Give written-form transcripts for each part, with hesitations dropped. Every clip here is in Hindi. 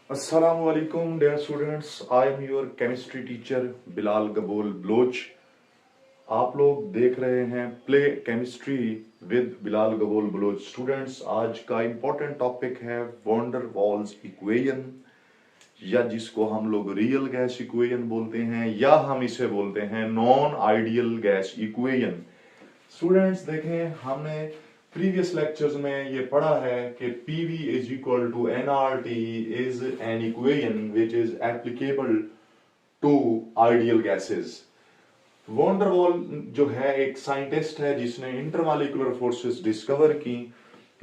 Assalamu alaikum dear students, I am your chemistry teacher Bilal Gabol Baloch. आप लोग देख रहे हैं play chemistry with Bilal Gabol Baloch. Students, आज का इम्पोर्टेंट टॉपिक है वॉन्डर वॉल्स इक्वेशन, या जिसको हम लोग रियल गैस इक्वेशन बोलते हैं, या हम इसे बोलते हैं non ideal gas equation. Students देखें, हमने प्रीवियस लेक्चर्स में ये पढ़ा है कि PV is equal to nRT is an equation which is applicable to ideal gases. Van der Waals जो है एक साइंटिस्ट है जिसने इंटरमॉलिक्यूलर फोर्सेस डिस्कवर की,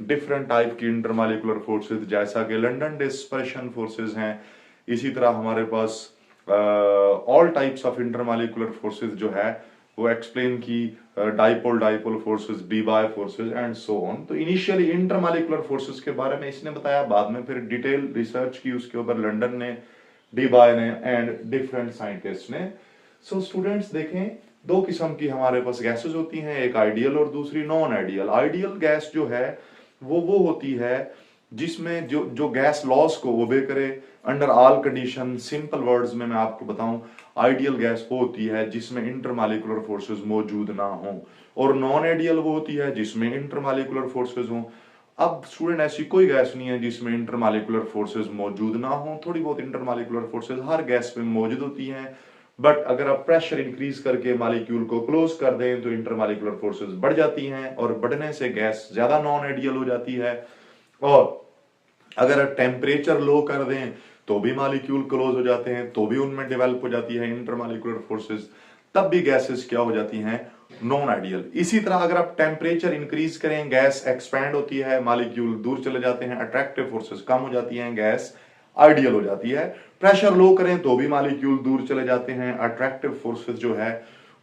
डिफरेंट टाइप की इंटरमॉलिक्यूलर फोर्सेस, जैसा कि लंदन डिस्पर्शन फोर्सेस हैं। इसी तरह हमारे पास all types of intermolecular forces जो है वो एक्सप्लेन की, dipole dipole forces, Debye forces and so on. तो इनिशियली इंटरमॉलिक्यूलर फोर्सेस के बारे में इसने बताया, बाद में फिर डिटेल रिसर्च की उसके ऊपर लंदन ने, डीबाय ने एंड डिफरेंट साइंटिस्ट ने। सो स्टूडेंट्स देखें, दो किस्म की हमारे पास गैसेस होती हैं, एक आइडियल और दूसरी नॉन आइडियल। आइडियल गैस जो है वो होती है जिसमें जो गैस लॉस को ओबे करे under all condition. Simple words में मैं आपको बताऊं, आइडियल गैस वो होती है जिसमें इंटरमॉलिक्यूलर फोर्सेस मौजूद ना हो, और नॉन आइडियल वो होती है जिसमें इंटरमॉलिक्यूलर फोर्सेस हो। अब स्टूडेंट, ऐसी कोई गैस नहीं है जिसमें इंटरमॉलिक्यूलर फोर्सेस मौजूद ना हो। थोड़ी बहुत इंटरमॉलिक्यूलर फोर्सेस हर गैस में मौजूद होती हैं, बट अगर आप प्रेशर इंक्रीज करके मॉलिक्यूल को क्लोज कर दें तो इंटरमॉलिक्यूलर फोर्सेस बढ़ जाती हैं, और बढ़ने से गैस ज्यादा नॉन आइडियल हो जाती है। और अगर टेम्परेचर लो कर दें तो भी मॉलिक्यूल क्लोज हो जाते हैं, तो भी उनमें डेवलप हो जाती है इंटरमॉलिक्यूलर फोर्सेस, तब भी गैसेस क्या हो जाती हैं, नॉन आइडियल। इसी तरह अगर आप टेम्परेचर इंक्रीज करें, गैस एक्सपैंड होती है, मॉलिक्यूल दूर चले जाते हैं, अट्रैक्टिव फोर्सेस कम हो जाती हैं, गैस आइडियल हो जाती है। प्रेशर लो करें तो भी मॉलिक्यूल दूर चले जाते हैं, अट्रैक्टिव फोर्सेस जो है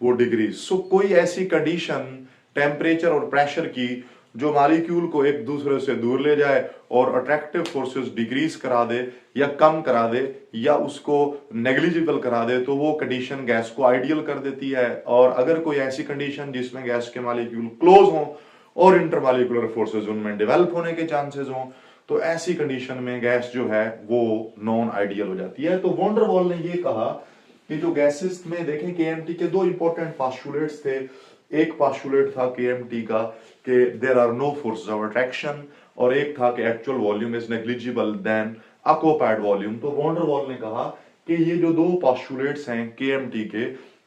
वो डिग्रीज। सो कोई ऐसी कंडीशन टेम्परेचर और प्रेशर की जो मॉलिक्यूल को एक दूसरे से दूर ले जाए और अट्रैक्टिव फोर्सेस डिक्रीज करा दे या कम करा दे या उसको नेग्लिजिबल करा दे, तो वो कंडीशन गैस को आइडियल कर देती है। और अगर कोई ऐसी कंडीशन जिसमें गैस के मॉलिक्यूल क्लोज हो और इंटरमॉलिक्यूलर फोर्सेस उनमें डेवलप होने के चांसेस हो, तो ऐसी कंडीशन में गैस जो है वो नॉन आइडियल हो जाती है। तो वॉन डेर वाल ने ये कहा कि जो गैसेस में देखें, केएमटी के दो इंपॉर्टेंट पोस्टुलेट्स थे। एक पोस्टुलेट था केएमटी का कि there are no forces of attraction, और एक था कि actual volume is negligible then occupied volume. तो वॉन डेर वाल ने कहा कि ये जो दो पोस्टुलेट्स हैं केएमटी के,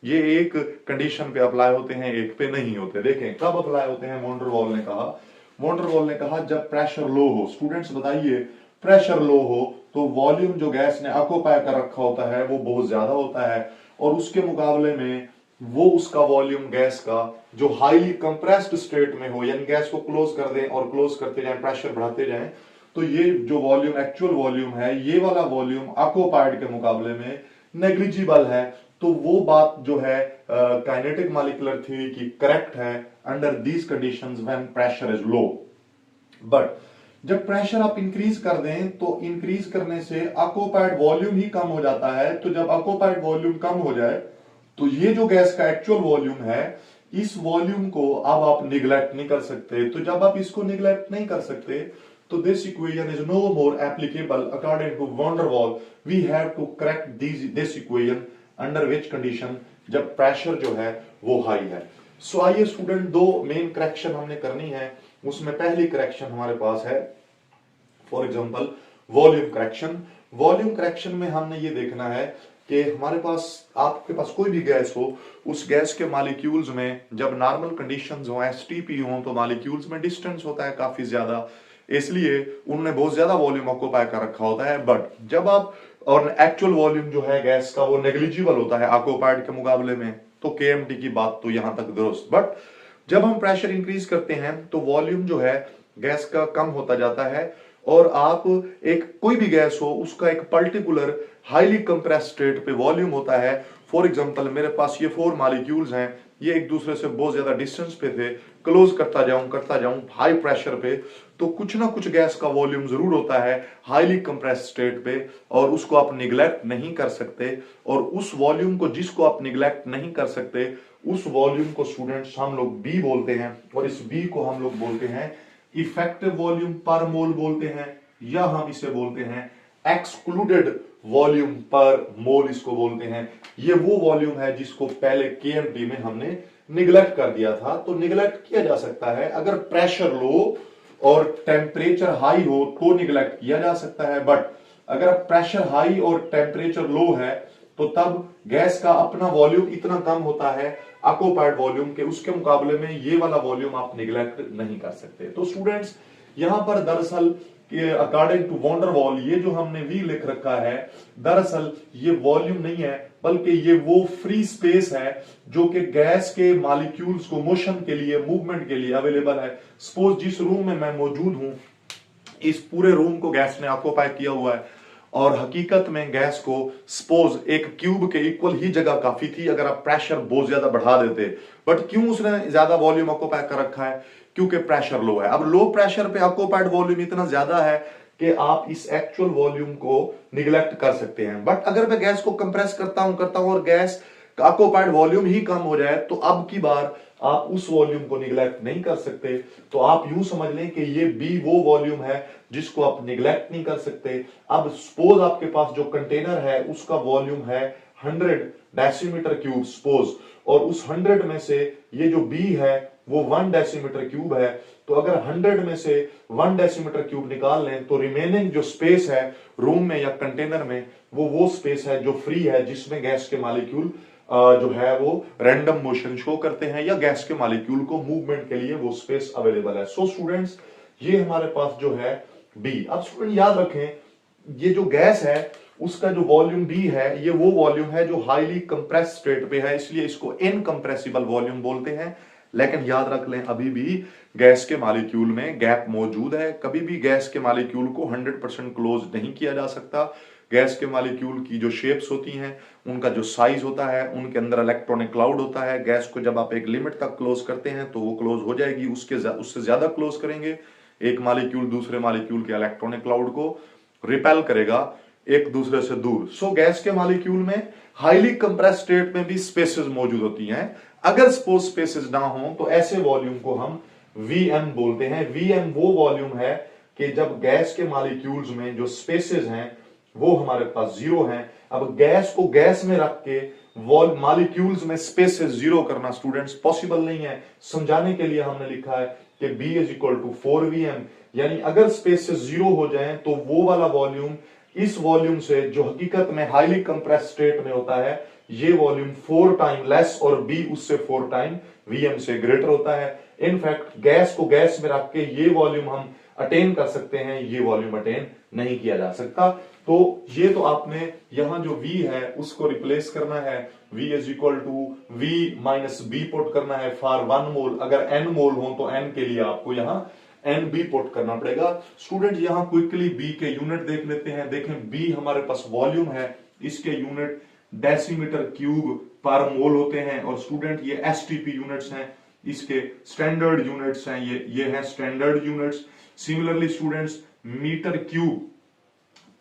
ये एक कंडीशन पे अप्लाई होते हैं, एक पे नहीं होते। देखें कब अप्लाई होते हैं। वॉन डेर वाल ने कहा, जब प्रेशर लो हो। स्टूडेंट्स बताइए, प्रेशर लो हो तो वॉल्यूम जो गैस ने ऑक्यूपाई कर रखा होता है वो बहुत ज्यादा होता है, और उसके मुकाबले में वो उसका वॉल्यूम गैस का जो हाईली कंप्रेस्ड स्टेट में हो, यानी गैस को क्लोज कर दें और क्लोज करते जाएं, प्रेशर बढ़ाते जाएं, तो ये जो वॉल्यूम एक्चुअल वॉल्यूम है, ये वाला वॉल्यूम ऑक्यूपाइड के मुकाबले में नेग्लिजिबल है। तो वो बात जो है काइनेटिक मॉलिक्यूलर थ्योरी की करेक्ट है under these conditions when pressure is low. But जब प्रेशर आप इंक्रीज कर दें तो इंक्रीज करने से ऑक्यूपाइड वॉल्यूम ही कम हो जाता है। तो जब ऑक्यूपाइड वॉल्यूम कम हो जाए तो ये जो गैस का एक्चुअल वॉल्यूम है, इस वॉल्यूम को अब आप निगलेक्ट नहीं कर सकते। तो जब आप इसको निगलेक्ट नहीं कर सकते तो this equation is no more applicable according to van der Waals. We have to correct this equation under which condition, जब प्रेशर जो है वो हाई है। सो आइए स्टूडेंट, दो मेन करेक्शन हमने करनी है। उसमें पहली करेक्शन हमारे पास है for example volume correction. Volume correction में हमने ये देखना है कि हमारे पास, आपके पास कोई भी गैस हो, उस गैस के मॉलिक्यूल्स में जब नॉर्मल कंडीशंस हो, एसटीपी हो, तो मॉलिक्यूल्स में डिस्टेंस होता है काफी ज्यादा, इसलिए उनने बहुत ज्यादा वॉल्यूम ऑक्यूपाई कर रखा होता है। बट जब आप, और एक्चुअल वॉल्यूम जो है गैस का वो नेग्लिजिबल होता है ऑक्यूपाइड के मुकाबले में, तो केएमटी की बात तो यहां तक दुरुस्त। बट जब हम प्रेशर इंक्रीज करते हैं तो वॉल्यूम जो है गैस का कम होता जाता है, और आप एक कोई भी गैस हो उसका एक पर्टिकुलर हाईली कंप्रेस्ड स्टेट पे वॉल्यूम होता है। फॉर एग्जांपल मेरे पास ये 4 मॉलिक्यूल्स हैं, ये एक दूसरे से बहुत ज्यादा डिस्टेंस पे थे, क्लोज करता जाऊं हाई प्रेशर पे, तो कुछ ना कुछ गैस का वॉल्यूम जरूर होता है हाईली कंप्रेस्ड स्टेट पे, और उसको आप निगलेक्ट नहीं कर सकते। और उस वॉल्यूम को, जिसको आप निगलेक्ट नहीं कर सकते, उस वॉल्यूम को स्टूडेंट्स हम लोग बी बोलते हैं, और इस बी को हम लोग बोलते हैं इफेक्टिव वॉल्यूम पर मोल बोलते हैं, या हम इसे बोलते हैं एक्सक्लूडेड वॉल्यूम पर मोल इसको बोलते हैं। ये वो वॉल्यूम है जिसको पहले केएमटी में हमने निगलेक्ट कर दिया था। तो निगलेक्ट किया जा सकता है, अगर प्रेशर लो और टेम्परेचर हाई हो तो निगलेक्ट किया जा सकता है, बट अगर प्रेशर हाई और टेम्परेचर लो है तो तब गैस का अपना वॉल्यूम इतना कम होता है ऑक्यूपाइड वॉल्यूम के, उसके मुकाबले में ये वाला वॉल्यूम आप निगलेक्ट नहीं कर सकते। तो स्टूडेंट्स यहां पर दरअसल अकॉर्डिंग टू वॉन डेर वाल ये जो हमने वी लिख रखा है, दरअसल ये वॉल्यूम नहीं है बल्कि ये वो फ्री स्पेस है जो कि गैस के मॉलिक्यूल्स को मोशन के लिए, मूवमेंट के लिए अवेलेबल है। सपोज जिस रूम में मैं मौजूद हूं, इस पूरे रूम को गैस ने ऑक्यूपाई किया हुआ है और हकीकत में गैस को सपोज एक क्यूब के इक्वल ही जगह काफी थी अगर आप प्रेशर बहुत ज्यादा बढ़ा देते, बट क्यों उसने ज्यादा वॉल्यूम ऑक्यूपाई कर रखा है? क्योंकि प्रेशर लो है। अब लो प्रेशर पे ऑक्यूपाइड वॉल्यूम इतना ज्यादा है कि आप इस एक्चुअल वॉल्यूम को निगलेक्ट कर सकते हैं। बट अगर मैं गैस को कंप्रेस करता हूं और गैस का ऑक्यूपाइड वॉल्यूम ही कम हो जाए तो अब की बार आप उस वॉल्यूम को निगलेक्ट नहीं कर सकते। तो आप यूं समझ लें कि ये बी वो वॉल्यूम है जिसको आप निगलेक्ट नहीं कर सकते। अब सपोज आपके पास जो कंटेनर है उसका वॉल्यूम है 100 डेसीमीटर क्यूब सपोज, और उस 100 में से ये जो बी है वो 1 डेसीमीटर क्यूब है। तो अगर 100 में से 1 डेसीमीटर क्यूब निकाल लें तो रिमेनिंग जो स्पेस है रूम में या कंटेनर में वो स्पेस है जो फ्री है, जिसमें गैस के मॉलिक्यूल जो है वो रैंडम मोशन शो करते हैं या गैस के मॉलिक्यूल को मूवमेंट के लिए वो स्पेस अवेलेबल है। सो स्टूडेंट्स ये हमारे पास जो है बी। अब स्टूडेंट याद रखें ये जो गैस है उसका जो वॉल्यूम बी है ये वो वॉल्यूम है जो हाईली कंप्रेस स्टेट पे है, इसलिए इसको इनकंप्रेसिबल वॉल्यूम बोलते हैं। लेकिन याद रख लें अभी भी गैस के मॉलिक्यूल में गैप मौजूद है, कभी भी गैस के मॉलिक्यूल को 100% क्लोज नहीं किया जा सकता। गैस के मॉलिक्यूल की जो शेप्स होती हैं, उनका जो साइज होता है, उनके अंदर इलेक्ट्रॉनिक क्लाउड होता है। गैस को जब आप एक लिमिट तक क्लोज करते हैं तो वो क्लोज हो जाएगी, उससे ज्यादा क्लोज करेंगे एक मॉलिक्यूल दूसरे मॉलिक्यूल के इलेक्ट्रॉनिक क्लाउड को रिपेल करेगा एक दूसरे से दूर। सो गैस के मॉलिक्यूल में हाईली कंप्रेस स्टेट में भी स्पेसेस मौजूद होती हैं। अगर सपोज स्पेसेस ना हो तो ऐसे वॉल्यूम को हम Vm बोलते हैं। Vm वो वॉल्यूम है कि जब गैस के मॉलिक्यूल्स में जो स्पेसेस हैं वो हमारे पास जीरो हैं। अब गैस को गैस में रख के मॉलिक्यूल्स में स्पेसेस जीरो करना स्टूडेंट्स पॉसिबल नहीं है। समझाने के लिए हमने लिखा है कि B is equal to 4Vm, यानी अगर स्पेसेस जीरो हो जाएं तो वो वाला वॉल्यूम इस वॉल्यूम से जो हकीकत में हाईली कंप्रेस स्टेट में होता है ये वॉल्यूम 4 टाइम लेस और बी उससे 4 टाइम Vm से ग्रेटर होता है। इनफैक्ट गैस को गैस में रख के ये वॉल्यूम हम अटेन कर सकते हैं, ये वॉल्यूम अटेन नहीं किया जा सकता। तो ये तो आपने यहां जो V है उसको रिप्लेस करना है, V is equal to V minus B put करना है फॉर 1 मोल। अगर n मोल हो तो n के लिए आपको यहाँ NB पुट करना पड़ेगा। स्टूडेंट यहां क्विकली B के यूनिट देख लेते हैं। देखें B हमारे पास वॉल्यूम है, इसके यूनिट डेसीमीटर क्यूब पर मोल होते हैं, और स्टूडेंट ये STP यूनिट्स हैं, इसके स्टैंडर्ड यूनिट्स हैं, ये हैं standard units. Similarly students metre cube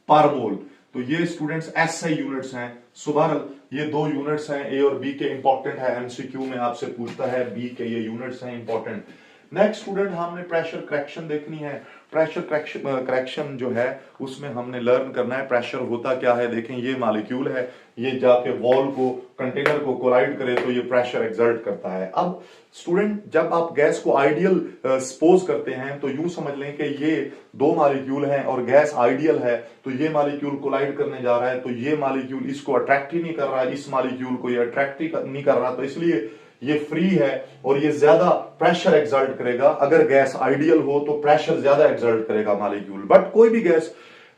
per mole, तो ये स्टूडेंट्स SI यूनिट्स हैं। सुबह ये दो यूनिट्स हैं A और B के, इंपॉर्टेंट है, MCQ में आपसे पूछता है B के ये यूनिट्स हैं इंपॉर्टेंट। नेक्स्ट स्टूडेंट हमने प्रेशर करेक्शन देखनी है। प्रेशर करेक्शन जो है उसमें हमने लर्न करना है प्रेशर होता क्या है। देखें ये मॉलिक्यूल है, ये जाके वॉल को कंटेनर को कोलाइड करे तो ये प्रेशर एक्सर्ट करता है। अब स्टूडेंट जब आप गैस को आइडियल सपोज करते हैं तो यूं समझ लें कि ये दो मॉलिक्यूल हैं और गैस आइडियल है, तो ये मॉलिक्यूल कोलाइड करने जा रहा है तो ये मॉलिक्यूल इसको अट्रैक्ट ही नहीं कर रहा है, इस मॉलिक्यूल को ये अट्रैक्ट ही नहीं कर रहा, तो इसलिए ये फ्री है और ये ज्यादा प्रेशर एक्सर्ट करेगा। अगर गैस आइडियल हो तो प्रेशर ज्यादा एक्सर्ट करेगा मॉलिक्यूल, बट कोई भी गैस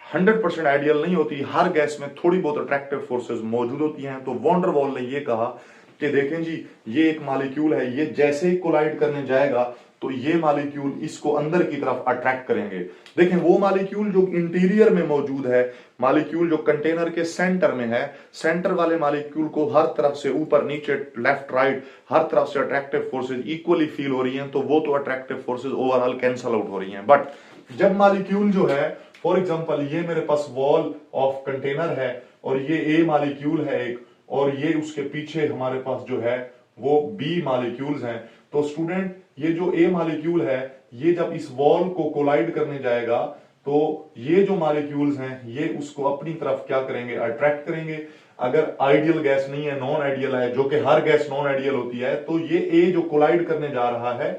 100% आइडियल नहीं होती, हर गैस में थोड़ी बहुत अट्रैक्टिव फोर्सेस मौजूद होती हैं। तो वॉन डेर वाल ने ये कहा कि देखें जी ये एक मॉलिक्यूल है, ये जैसे ही कोलाइड करने जाएगा तो ये मॉलिक्यूल इसको अंदर की तरफ अट्रैक्ट करेंगे। देखें वो मॉलिक्यूल जो इंटीरियर में मौजूद है, मॉलिक्यूल जो कंटेनर के सेंटर में है, सेंटर वाले मॉलिक्यूल को हर तरफ से ऊपर नीचे लेफ्ट राइट हर तरफ से अट्रैक्टिव फोर्सेज इक्वली फील हो रही हैं, तो वो तो attractive forces overall cancel out हो रही हैं। बट जब मॉलिक्यूल जो है फॉर एग्जांपल ये मेरे पास वॉल ऑफ कंटेनर है और ये ए मॉलिक्यूल है एक, और ये उसके पीछे हमारे पास जो है वो बी मॉलिक्यूल्स हैं, तो स्टूडेंट ये जो ए मॉलिक्यूल है ये जब इस वॉल को कोलाइड करने जाएगा तो ये जो मॉलिक्यूल्स हैं ये उसको अपनी तरफ क्या करेंगे, अट्रैक्ट करेंगे। अगर आइडियल गैस नहीं है, नॉन आइडियल है, जो कि हर गैस नॉन आइडियल होती है, तो ये ए जो कोलाइड करने जा रहा है,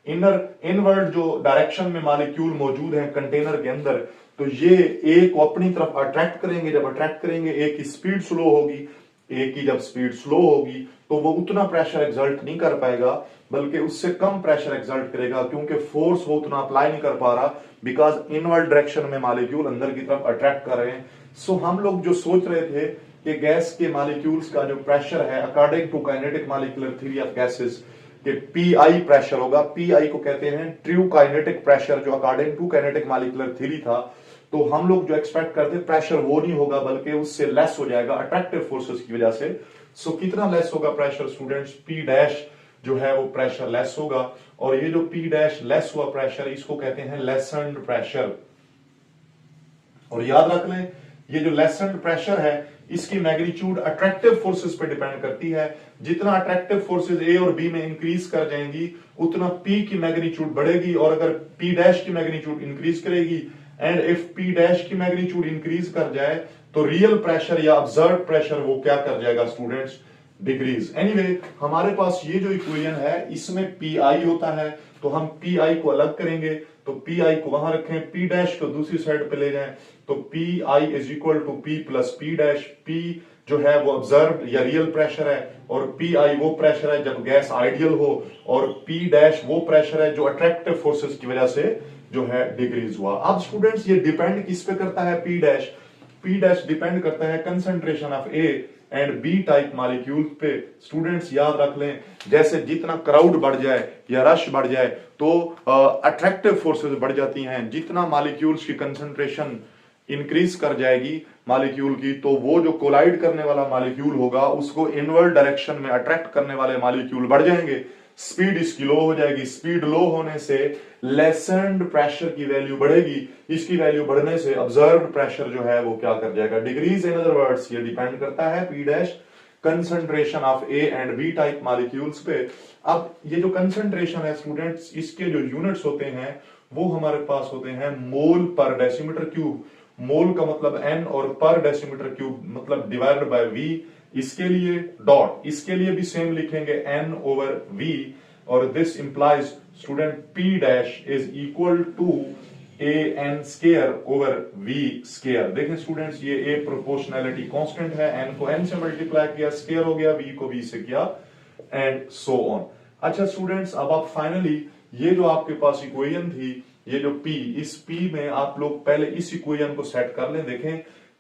इनवर्ड जो डायरेक्शन में मॉलिक्यूल मौजूद है कंटेनर के अंदर, तो ये ए को अपनी तरफ अट्रैक्ट करेंगे। जब अट्रैक्ट करेंगे, ए की स्पीड स्लो होगी, ए की जब स्पीड स्लो होगी तो वो उतना प्रेशर एक्सर्ट नहीं कर पाएगा, बल्कि उससे कम प्रेशर एक्सर्ट करेगा, क्योंकि फोर्स वो उतना अप्लाई नहीं कर पा रहा, बिकॉज इनवर्ड डायरेक्शन में मॉलिक्यूल अंदर की तरफ अट्रैक्ट कर रहे हैं। सो हम लोग जो सोच रहे थे कि गैस के मॉलिक्यूल्स का जो प्रेशर है according to kinetic molecular theory of gases, कि पीआई प्रेशर होगा। पीआई को कहते हैं ट्रू काइनेटिक प्रेशर, जो according to kinetic molecular theory था। तो हम लोग जो एक्सपेक्ट करते प्रेशर वो नहीं होगा, बल्कि उससे लेस हो जाएगा अट्रैक्टिव फोर्सेस की वजह से। सो कितना लेस होगा प्रेशर स्टूडेंट्स, पी डैश जो है वो प्रेशर लेस होगा। और ये जो पी डैश लेस हुआ प्रेशर, इसको कहते हैं लेसन्ड प्रेशर। और याद रख लें, ये जो लेसन्ड प्रेशर है इसकी मैग्नीट्यूड अट्रैक्टिव फोर्सेस पे डिपेंड करती है। जितना अट्रैक्टिव फोर्सेस ए और बी में इंक्रीज कर जाएंगी, उतना पी की मैग्नीट्यूड बढ़ेगी। और अगर पी डैश की मैग्नीट्यूड इंक्रीज करेगी, एंड इफ पी डैश की मैग्नीट्यूड इंक्रीज कर जाए, तो रियल प्रेशर या ऑब्जर्व प्रेशर वो क्या कर जाएगा स्टूडेंट्स, डिक्रीज। एनीवे, हमारे पास ये जो इक्वेशन है इसमें पी आई होता है, तो हम पी आई को अलग करेंगे। तो पी आई को वहां रखें, पी डैश को दूसरी साइड पे ले जाएं, तो P I is equal to P plus P dash. P जो है वो ऑब्जर्व या रियल प्रेशर है, और पी आई वो प्रेशर है जब गैस आइडियल हो, और पी डैश वो प्रेशर है जो अट्रैक्टिव फोर्सेस की वजह से जो है डिक्रीज हुआ। अब स्टूडेंट्स ये डिपेंड किस पे करता है, P dash. P dash depend करता है concentration of A and B type molecule पे। स्टूडेंट्स याद रख लें, जैसे जितना क्राउड बढ़ जाए या रश बढ़ जाए तो अट्रैक्टिव फोर्सेस बढ़ जाती हैं। जितना मॉलिक्यूल्स की कंसंट्रेशन इंक्रीज कर जाएगी मॉलिक्यूल की, तो वो जो कोलाइड करने वाला मॉलिक्यूल होगा उसको इनवर्ड डायरेक्शन में अट्रैक्ट करने वाले मॉलिक्यूल बढ़ जाएंगे। स्पीड इसकी लो हो जाएगी। स्पीड लो होने से लेसन्ड प्रेशर की वैल्यू बढ़ेगी। इसकी वैल्यू बढ़ने से ऑब्जर्व्ड प्रेशर जो है वो क्या कर जाएगा, डिक्रीज। इन अदर वर्ड्स ये डिपेंड करता है P dash concentration of A and B type molecules पे। अब ये जो कंसंट्रेशन है स्टूडेंट्स, इसके जो यूनिट्स होते हैं वो हमारे पास होते हैं मोल पर डेसीमीटर क्यूब। मोल का मतलब n और पर डेसीमीटर क्यूब मतलब डिवाइडेड बाय v। इसके लिए डॉट, इसके लिए भी सेम लिखेंगे n ओवर v, और this implies student p dash is equal to a n square over v square. देखें स्टूडेंट्स, ये a प्रोपोर्शनैलिटी कांस्टेंट है, n को n से मल्टीप्लाई किया स्केयर हो गया, v को v से किया, एंड सो ऑन। अच्छा स्टूडेंट्स, अब आप फाइनली ये जो आपके पास इक्वेशन थी, ये जो P, इस P में आप लोग पहले इस इक्वेशन को सेट कर लें। देखें,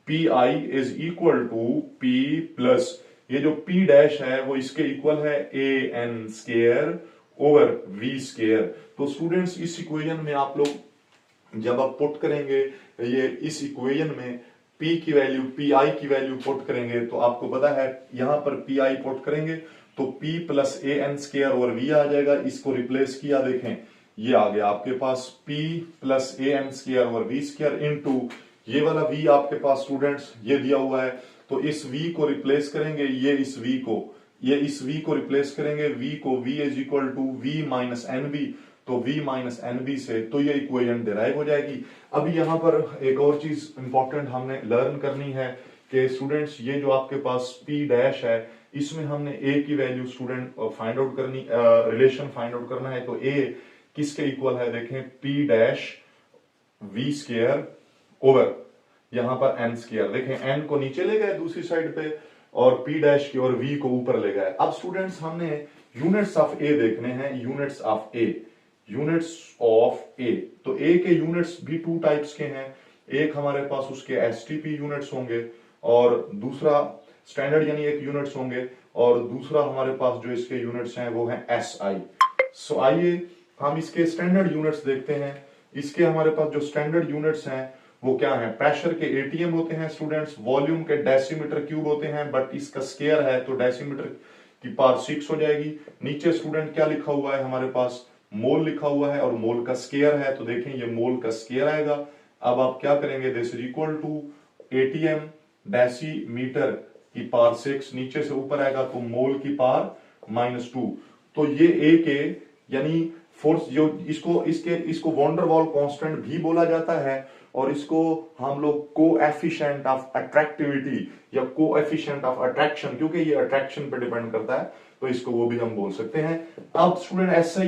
P I is equal to P plus ये जो P डैश है वो इसके इक्वल है a n square over v square. तो स्टूडेंट्स इस इक्वेशन में आप लोग जब आप पुट करेंगे, ये इस इक्वेशन में P की वैल्यू, पी आई की वैल्यू पुट करेंगे, तो आपको पता है यहां पर पी आई पुट करेंगे तो P plus A N square और v आ जाएगा। इसको रिप्लेस किया, देखें ये आ गया आपके पास P plus A N square और v स्केयर इनटू ये वाला v आपके पास स्टूडेंट्स ये दिया हुआ है, तो इस v को रिप्लेस करेंगे, ये इस v को रिप्लेस करेंगे, v को v is equal to v minus N B, तो v माइनस एन बी से तो ये इक्वेशन डिराइव हो जाएगी। अभी यहाँ पर एक और चीज इंपॉर्टेंट हमने लर्न करनी है कि स्टूडेंट्स ये जो आपके पास P डैश है, इसमें हमने a की वैल्यू स्टूडेंट फाइंड आउट करनी, रिलेशन फाइंड आउट करना है। तो a किसके इक्वल है, देखें P dash v square over यहां पर n स्केयर। देखें n को नीचे ले गए दूसरी साइड पे, और P डैश की और v को ऊपर ले गए। अब स्टूडेंट्स हमने यूनिट्स ऑफ a देखने हैं, units of a, units of a। तो a के यूनिट्स भी टू टाइप्स के हैं। एक हमारे पास उसके एसटीपी यूनिट्स होंगे, और दूसरा स्टैंडर्ड यानी एक यूनिट्स होंगे, और दूसरा हमारे पास जो इसके यूनिट्स हैं वो हैं एसआई। सो आइए हम इसके स्टैंडर्ड यूनिट्स देखते हैं। इसके हमारे पास जो स्टैंडर्ड यूनिट्स हैं वो क्या है, प्रेशर के एटीएम होते हैं स्टूडेंट्स, वॉल्यूम के डेसीमीटर क्यूब होते हैं, बट इसका स्केयर है तो डेसीमीटर की पावर 6 हो जाएगी। नीचे स्टूडेंट क्या लिखा हुआ है, हमारे पास मोल लिखा हुआ है और मोल का स्केयर है, तो देखें ये मोल का स्केयर आएगा। अब आप क्या करेंगे, this is equal to atm decimetre की पावर 6, नीचे से ऊपर आएगा तो मोल की पावर -2। तो ये ए के यानी फोर्स जो इसको वॉन डर वाल कांस्टेंट भी बोला जाता है, और इसको हम लोग कोएफिशिएंट ऑफ अट्रैक्टिविटी या कोएफिशिएंट ऑफ अट्रैक्शन, क्योंकि ये अट्रैक्शन पे डिपेंड करता है, तो इसको वो भी हम बोल सकते हैं। अब स्टूडेंट एसआई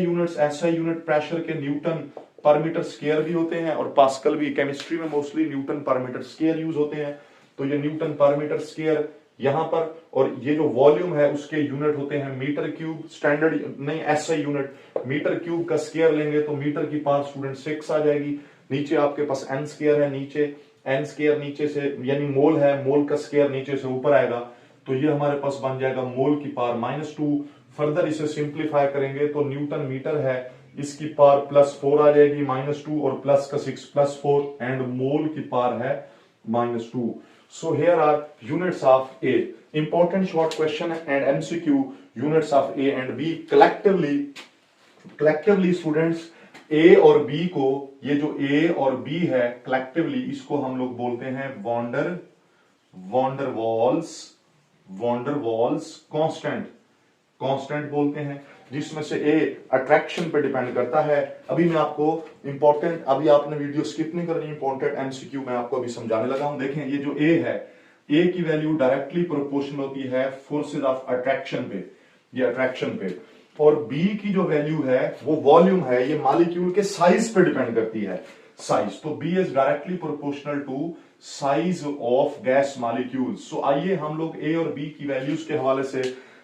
यूनिट प्रेशर के न्यूटन पर मीटर स्क्वायर भी होते हैं और पास्कल भी। केमिस्ट्री में मोस्टली न्यूटन पर मीटर स्क्वायर यूज होते हैं, तो ये न्यूटन पर मीटर स्क्वायर यहां पर, और ये जो वॉल्यूम है उसके यूनिट होते हैं मीटर क्यूब। स्टैंडर्ड नहीं एसआई यूनिट मीटर क्यूब का स्क्वायर लेंगे तो मीटर की पावर स्टूडेंट 6 आ जाएगी। नीचे आपके पास एन स्क्वायर है, नीचे एन स्क्वायर नीचे से यानी मोल है, मोल का स्क्वायर नीचे से ऊपर आएगा, तो ये हमारे पास बन जाएगा मोल की पावर -2। फर्दर इसे सिंप्लीफाई करेंगे तो न्यूटन मीटर है, इसकी पावर +4 आ जाएगी, -2 और प्लस का 6 +4 एंड मोल की पावर है -2। So here are units of A. Important short question and MCQ units of A and B collectively students A और B को, ये जो A और B है collectively इसको हम लोग बोलते हैं वॉन्डरवॉल्स कांस्टेंट बोलते हैं, जिसमें से A अट्रैक्शन पे डिपेंड करता है। अभी मैं आपको इंपॉर्टेंट, अभी आपने वीडियो स्किप नहीं करनी, इंपॉर्टेंट एमसीक्यू मैं आपको अभी समझाने लगा हूं। देखें ये जो A है, A की वैल्यू डायरेक्टली प्रोपोर्शनल होती है फोर्सेस ऑफ अट्रैक्शन पे, ये अट्रैक्शन पे, और B की जो वैल्यू है वो वॉल्यूम है, ये मॉलिक्यूल के साइज पे डिपेंड करती है, साइज। तो B is directly proportional to size of gas molecules. So आइए हम लोग A और B की वैल्यूज के हवाले से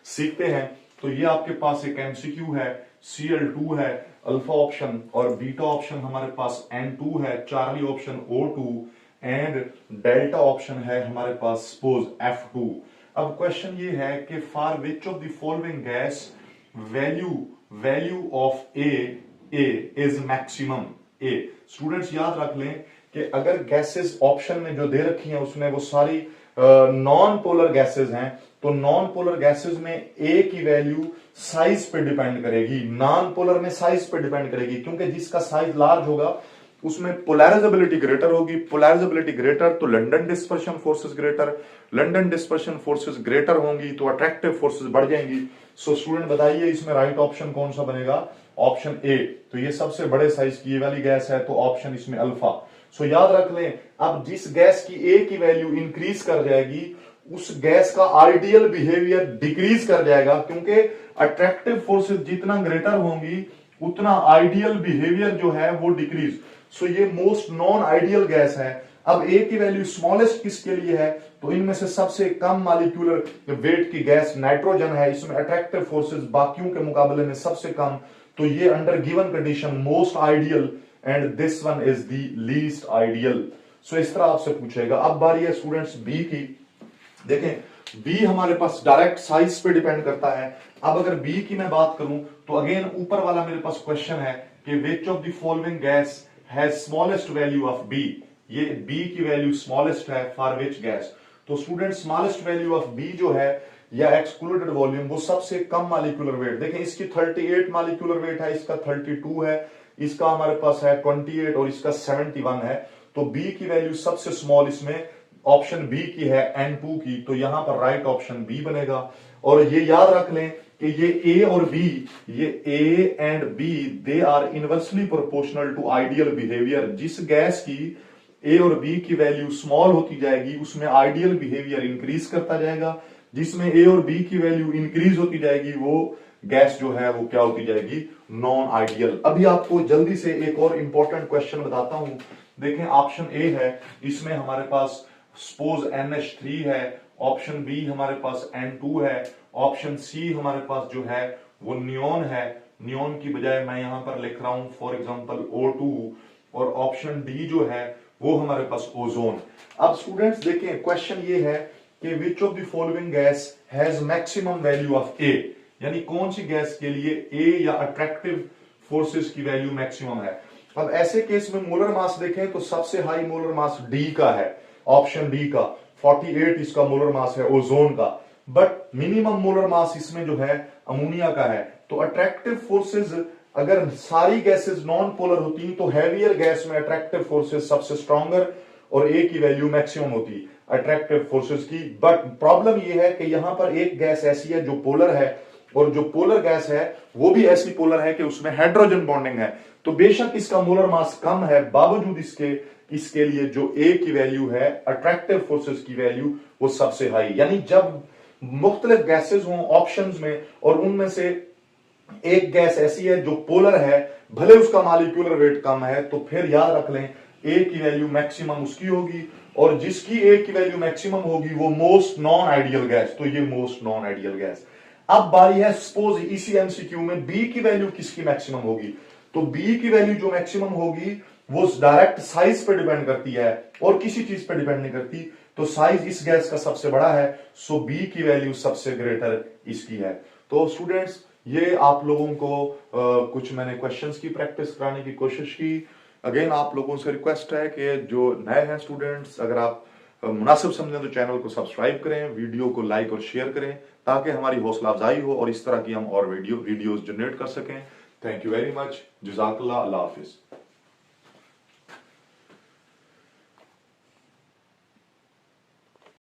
सीखते हैं। तो ये आपके पास एक एमसीक्यू है, Cl2 है अल्फा ऑप्शन, और बीटा ऑप्शन हमारे पास N2 है, Charlie option O2 and delta option है हमारे पास सपोज F2। अब क्वेश्चन ये है कि for which of the following gas value of A is maximum a. Students याद रख लें कि अगर गैसेस ऑप्शन में जो दे रखी हैं उसमें वो सारी नॉन पोलर गैसेस हैं, तो नॉन पोलर गैसेस में ए की वैल्यू साइज पे डिपेंड करेगी, नॉन पोलर में साइज पे डिपेंड करेगी, क्योंकि जिसका साइज लार्ज होगा उसमें पोलराइजेबिलिटी ग्रेटर होगी, पोलराइजेबिलिटी ग्रेटर तो London dispersion forces greater, London dispersion forces greater होंगी तो अट्रैक्टिव फोर्सेस बढ़ जाएंगी। सो स्टूडेंट बताइए इसमें राइट ऑप्शन कौन सा बनेगा? Option A. तो ये सबसे बड़े साइज की ये वाली गैस है, तो ऑप्शन इसमें अल्फा। सो याद रख लें, अब जिस गैस की ए की वैल्यू इंक्रीज कर जाएगी उस गैस का आइडियल बिहेवियर डिक्रीज कर जाएगा, क्योंकि अट्रैक्टिव फोर्सेस जितना ग्रेटर होंगी उतना आइडियल बिहेवियर जो है वो डिक्रीज। सो ये मोस्ट नॉन आइडियल गैस है। अब ए की वैल्यू स्मॉलेस्ट किसके लिए है? तो इनमें से सबसे कम मॉलिक्यूलर वेट की गैस नाइट्रोजन है, इसमें अट्रैक्टिव फोर्सेस बाकियों के मुकाबले में सबसे कम, तो ये under given condition most ideal and this one is the least ideal. So इस तरह आपसे पूछेगा। अब बारी है स्टूडेंट्स बी की। देखें बी हमारे पास डायरेक्ट साइज पे डिपेंड करता है। अब अगर बी की मैं बात करूं तो अगेन ऊपर वाला मेरे पास क्वेश्चन है कि which of the following gas has smallest value of B. ये बी की वैल्यू स्मॉलेस्ट है फॉर विच गैस? तो student smallest value of B जो है या एक्सक्लूडेड वॉल्यूम, वो सबसे कम मॉलिक्यूलर वेट। देखें इसकी 38 मॉलिक्यूलर वेट है, इसका 32 है, इसका हमारे पास है 28 और इसका 71 है। तो बी की वैल्यू सबसे स्मॉल इसमें ऑप्शन बी की है N2 की, तो यहां पर राइट ऑप्शन बी बनेगा। और ये याद रख लें कि ये ए और बी, ये A and B they are inversely proportional to ideal behaviour. जिस गैस की ए और बी की वैल्यू स्मॉल होती जाएगी उसमें आइडियल बिहेवियर इंक्रीज करता जाएगा, जिसमें ए और बी की वैल्यू इंक्रीज होती जाएगी वो गैस जो है वो क्या होती जाएगी? Non ideal. अभी आपको जल्दी से एक और इंपॉर्टेंट क्वेश्चन बताता हूं। देखें ऑप्शन ए है, इसमें हमारे पास सपोज NH3 है, ऑप्शन बी हमारे पास N2 है, ऑप्शन सी हमारे पास जो है वो नियोन है, नियोन की बजाय मैं यहां पर लिख रहा हूं फॉर एग्जांपल O2, और ऑप्शन डी जो है वो हमारे पास ओजोन। अब स्टूडेंट्स देखें क्वेश्चन ये है कि which of the following gas has maximum value of a, यानी कौन सी गैस के लिए ए या अट्रैक्टिव फोर्सेस की वैल्यू मैक्सिमम है। अब ऐसे केस में मोलर मास देखें तो सबसे हाई मोलर मास डी का है, ऑप्शन डी का 48 इसका मोलर मास है ओजोन का, बट मिनिमम मोलर मास इसमें जो है अमोनिया का है। तो अट्रैक्टिव फोर्सेस अगर सारी गैसेस नॉन पोलर होती तो हैवियर गैस में अट्रैक्टिव फोर्सेस सबसे स्ट्रॉन्गर और ए की वैल्यू मैक्सिमम होती अट्रैक्टिव फोर्सेस की। बट प्रॉब्लम ये है कि यहां पर एक गैस ऐसी है जो पोलर है, और जो पोलर गैस है वो भी ऐसी पोलर है कि उसमें हाइड्रोजन बॉन्डिंग है। तो बेशक इसका मोलर मास कम है, बावजूद इसके इसके लिए जो ए की वैल्यू है, अट्रैक्टिव फोर्सेस की वैल्यू वो सबसे हाई, यानी जब मुख्तलिफ गैसेस हों ऑप्शंस में और उनमें से एक गैस ऐसी है जो पोलर है, भले उसका मॉलिक्यूलर वेट कम है, तो फिर याद रख लें ए की वैल्यू मैक्सिमम उसकी होगी, और जिसकी ए की वैल्यू मैक्सिमम होगी वो मोस्ट नॉन आइडियल गैस, तो ये मोस्ट नॉन आइडियल गैस। अब बारी है सपोज इसी एमसीक्यू में बी की वैल्यू किसकी मैक्सिमम होगी, तो बी की वैल्यू जो मैक्सिमम होगी वो डायरेक्ट साइज पे डिपेंड करती है और किसी चीज पे डिपेंड नहीं करती, तो साइज इस गैस का सबसे बड़ा है, सो बी की वैल्यू सबसे ग्रेटर इसकी है। तो स्टूडेंट्स ये आप लोगों को कुछ मैंने क्वेश्चंस की प्रैक्टिस कराने की कोशिश की। अगेन आप लोगों से रिक्वेस्ट है कि जो नए हैं स्टूडेंट्स, अगर आप मुनासिब समझें तो चैनल को सब्सक्राइब करें, वीडियो को लाइक और शेयर करें ताकि हमारी हौसला अफजाई हो और इस तरह की हम और वीडियोस जनरेट कर सकें। थैंक यू वेरी मच, जज़ाकल्लाह, अल्लाह हाफिज।